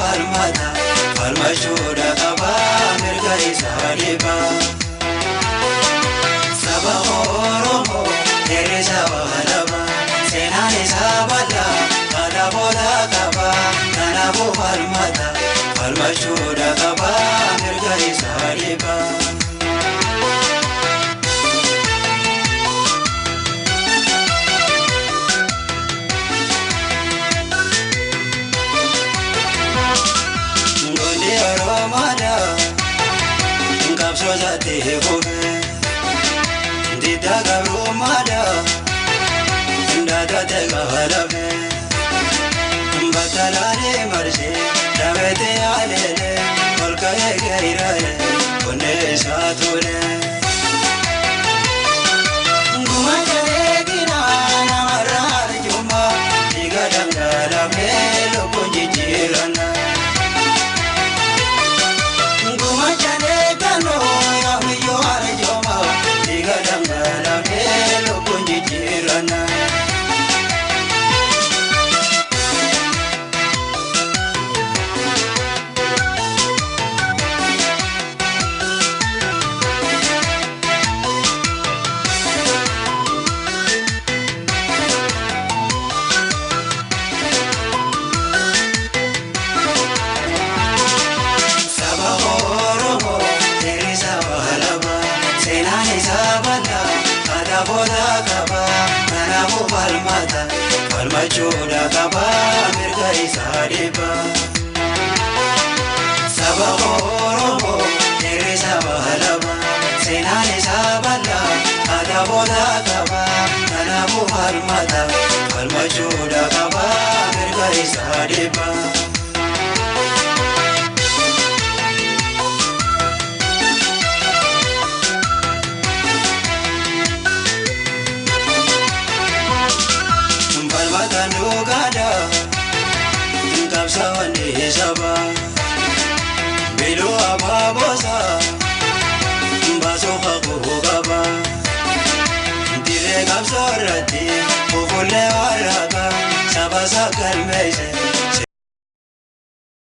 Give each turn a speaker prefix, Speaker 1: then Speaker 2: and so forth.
Speaker 1: falmata falmachuudha qaba mirga isaa dhiba saba Oromoo dheerisa walaba seenaan isaa bal'aa kanaafooda qaba kanaafuu falmata falmachuudha qaba mirga isaa dhiba. Sozate hobe dida gabru mada ndada te galabe batalale marse davete alele kolkaye gairale kone satule gumajale gina namarar juma diga dangala melo kunjirana falmachuudha qaba mirga isaa dhiba saba Oromoo dheerisa walaba seenaan isaa bal'aa kanaafooda qaba kanaafuu falmata falmachuudha qaba mirga isaa dhiba. Nugada kapsawani saba bilu ababosa baso khagugaba dire kapsorati kufule waraka sabasa kalmeise